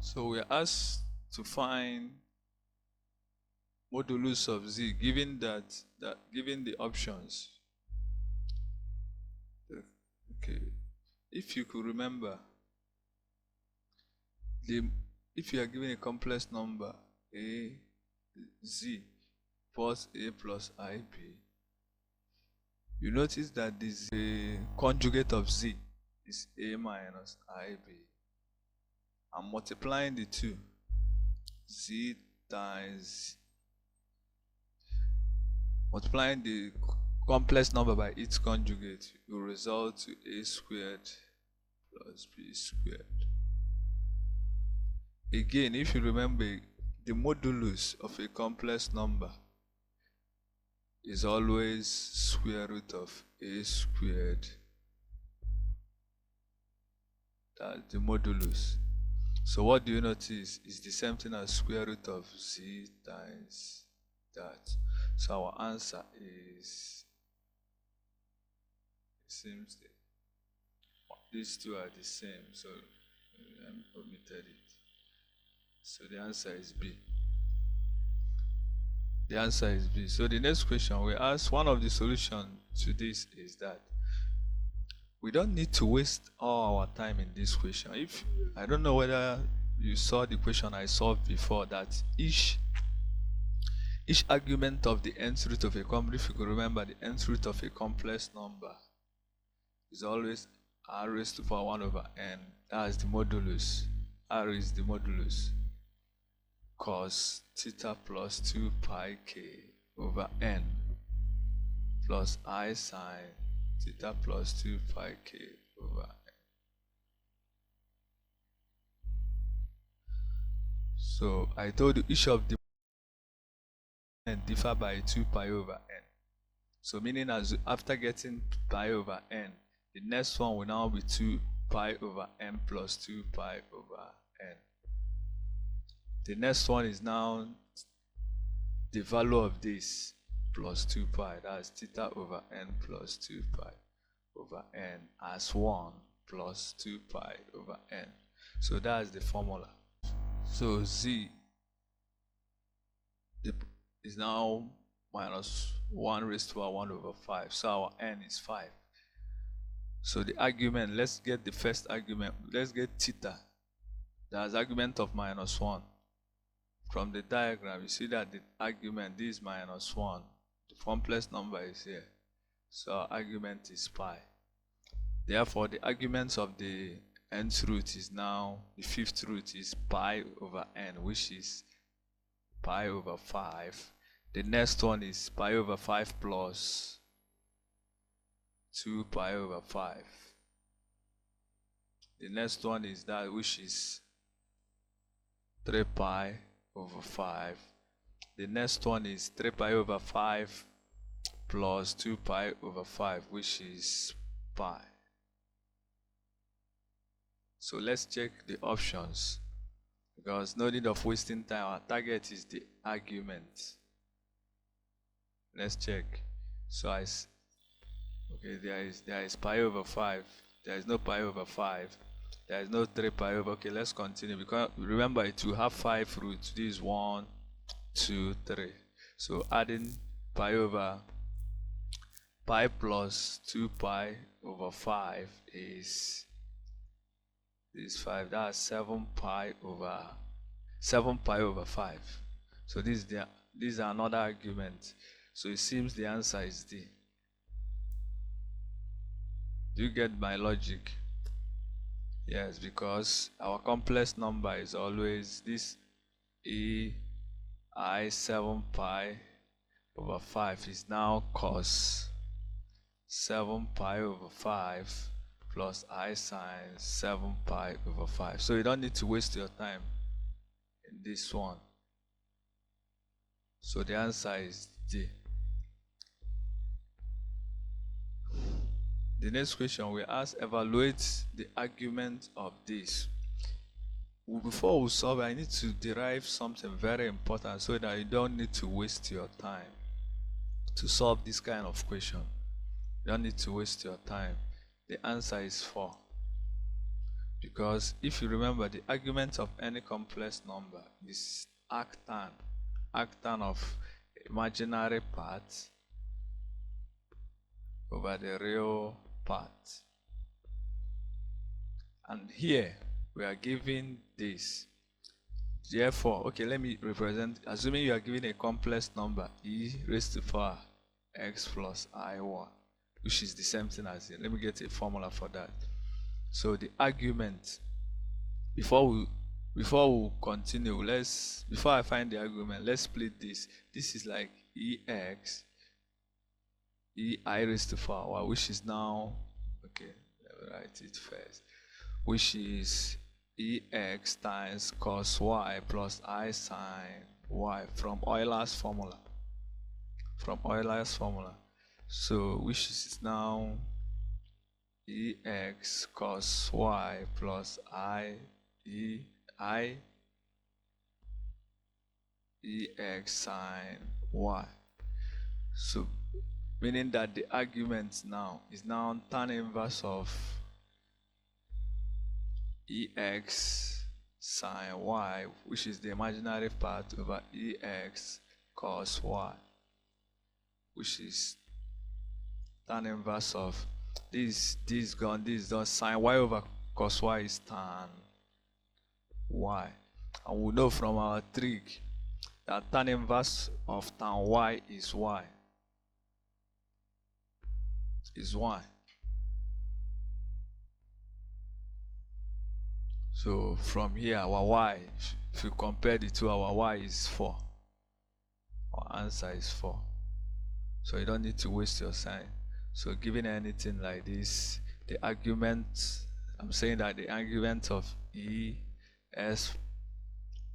So we're asked to find modulus of z given given the options. Okay, if you could remember, if you are given a complex number a z plus a plus ib, you notice that the conjugate of z is a minus ib. I'm multiplying the two, z times, multiplying the complex number by its conjugate will result to a squared plus b squared. Again, if you remember, the modulus of a complex number is always square root of a squared. That's the modulus. So what do you notice is the same thing as square root of z times that. So our answer is, it seems that these two are the same, so I omitted it. So the answer is B. The answer is B. So the next question we ask, one of the solutions to this is that we don't need to waste all our time in this question. If I don't know whether you saw the question I solved before, that each argument of the nth root of a complex, if you could remember, the nth root of a complex number is always r raised to the power 1 over n. That's the modulus. R is the modulus. Cos theta plus 2 pi k over n plus I sine theta plus 2 pi k over n. So I told you each of the n differ by 2 pi over n. So meaning as after getting pi over n, the next one will now be 2 pi over n plus 2 pi over n. The next one is now the value of this plus 2 pi. That's theta over n plus 2 pi over n as 1 plus 2 pi over n. So that's the formula. So z is now minus 1 raised to 1 over 5. So our n is 5. So the argument, let's get the first argument. Let's get theta. That's argument of minus 1. From the diagram, you see that the argument, this is minus 1. The complex number is here. So our argument is pi. Therefore, the arguments of the nth root is now, the fifth root is pi over n, which is pi over 5. The next one is pi over 5 plus 2 pi over 5. The next one is that, which is 3 pi over 5. The next one is 3 pi over 5 plus 2 pi over 5, which is pi. So let's check the options, because no need of wasting time. Our target is the argument. Let's check. So okay, there is pi over 5. There is no pi over 5. There is no 3 pi over. Okay, let's continue, because remember it will have 5 roots. This is 1, 2, 3. So adding pi over pi plus 2 pi over 5 is 5. That's 7 pi over 5. So this is another argument. So it seems the answer is D. Do you get my logic? Yes, because our complex number is always this I 7 pi over 5 is now cos 7 pi over 5 plus I sine 7 pi over 5. So you don't need to waste your time in this one. So the answer is D. The next question we ask, evaluate the argument of this. Before we solve, I need to derive something very important so that you don't need to waste your time to solve this kind of question. You don't need to waste your time. The answer is 4. Because if you remember, the argument of any complex number is arctan of imaginary part over the real part. And here we are given this. Therefore, okay, let me represent, assuming you are given a complex number, e raised to the power x plus I1, which is the same thing as here. Let me get a formula for that. So the argument, before we continue, before I find the argument, let's split this. This is like ex ei raised to the power y, which is now, okay, let me write it first, which is ex times cos y plus I sine y from Euler's formula. So which is now ex cos y plus I ex sine y. So meaning that the argument now is now tan inverse of ex sine y, which is the imaginary part, over ex cos y, which is tan inverse of this gone, this done, sine y over cos y is tan y. And we know from our trick that tan inverse of tan y is y. So from here, our y, if you compare the two, our y is 4. Our answer is 4. So you don't need to waste your time. So given anything like this, the argument, I'm saying that the argument of es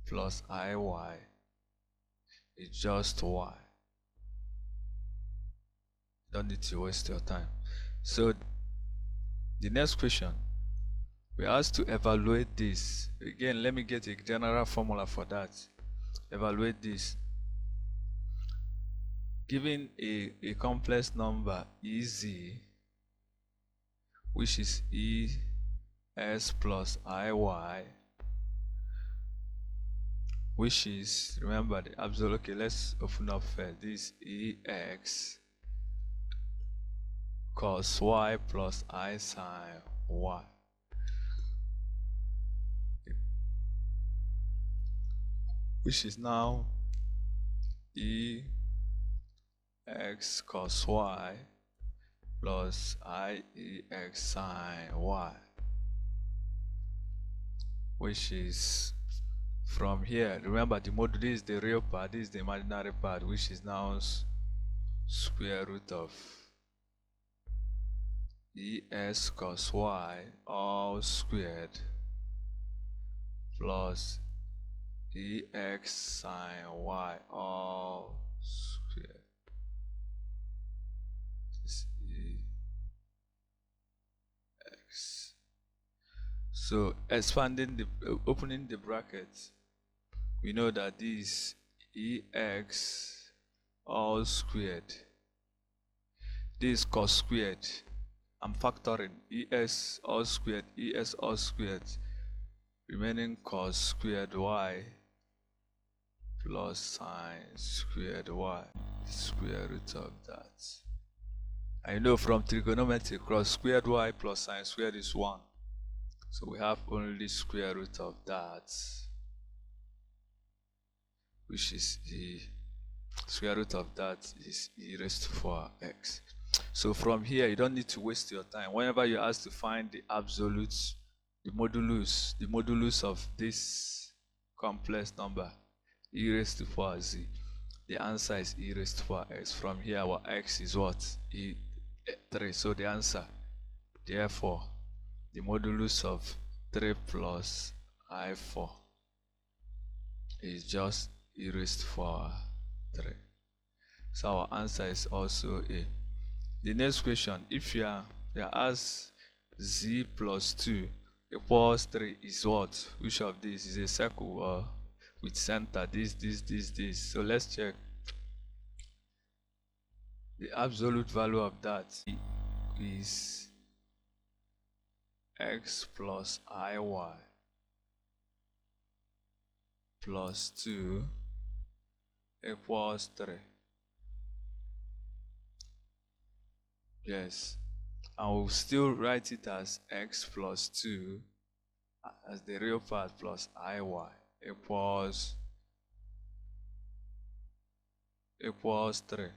plus iy is just y. Don't need to waste your time. So the next question, we are asked to evaluate this. Again, let me get a general formula for that. Evaluate this. Given a complex number ez, which is es plus iy, which is, remember the absolute, okay, let's open up first. This ex cos y plus I sine y. Which is now ex cos y plus I ex sine y. Which is from here, remember the module, this is the real part, this is the imaginary part, which is now square root of es cos y all squared plus ex sine y all squared. This ex. So expanding opening the brackets, we know that this ex all squared, this cos squared, I'm factoring es all squared, remaining cos squared y plus sine squared y, square root of that. I know from trigonometry, cos squared y plus sine squared is 1. So we have only square root of that, which is the square root of that is e raised to 4x. So from here, you don't need to waste your time. Whenever you're asked to find the absolutes, the modulus of this complex number, e raised to 4z, the answer is e raised to 4x. From here, our x is what? 3. So the answer, therefore, the modulus of 3 plus I4 is just e raised to 3. So our answer is also A. The next question, if you are asked z plus 2 equals 3 is what? Which of these is a circle or with center? This. So let's check. The absolute value of that is x plus iy plus 2 equals 3. Yes, and we'll still write it as x plus 2 as the real part plus iy equals 3.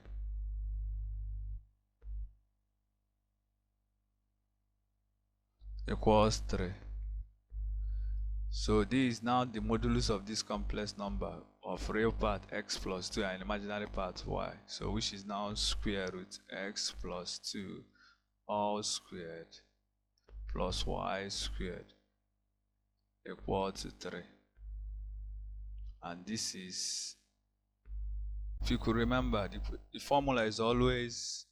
Equals 3. So this is now the modulus of this complex number of real part x plus 2 and imaginary part y. So which is now square root x plus 2 all squared plus y squared equal to 3. And this is, if you could remember, the formula is always,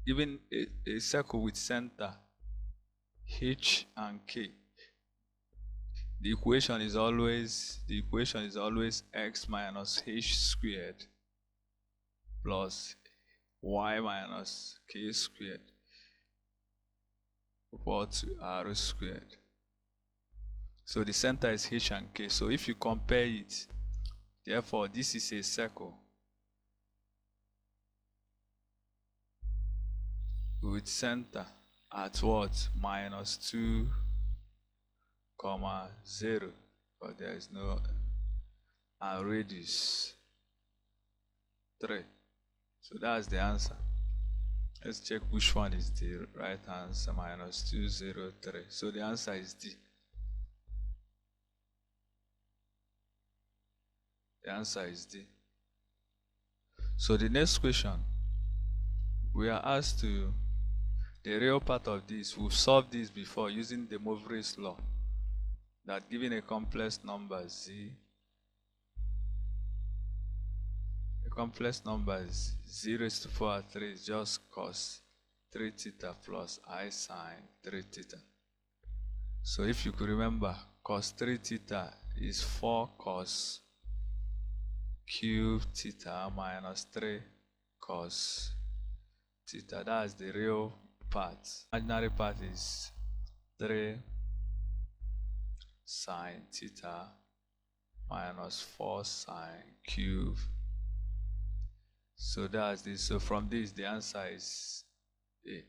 even a circle with center h and k, the equation is always x minus h squared plus y minus k squared equal to r squared. So the center is h and k. So if you compare it, therefore this is a circle with center at what? Minus 2, 0, but there is no, and radius 3. So that's the answer. Let's check which one is the right answer. Minus 2, 0, 3. So the answer is D. The answer is D. So the next question, we are asked to, the real part of this, we've solved this before using De Moivre's law, that given a complex number z, a complex number is 0 raised to 4 3 is just cos 3 theta plus I sine 3 theta. So if you could remember, cos 3 theta is 4 cos cube theta minus 3 cos theta. That's the real part. Imaginary part is 3 sine theta minus 4 sine cube. So that's this. So from this, the answer is A.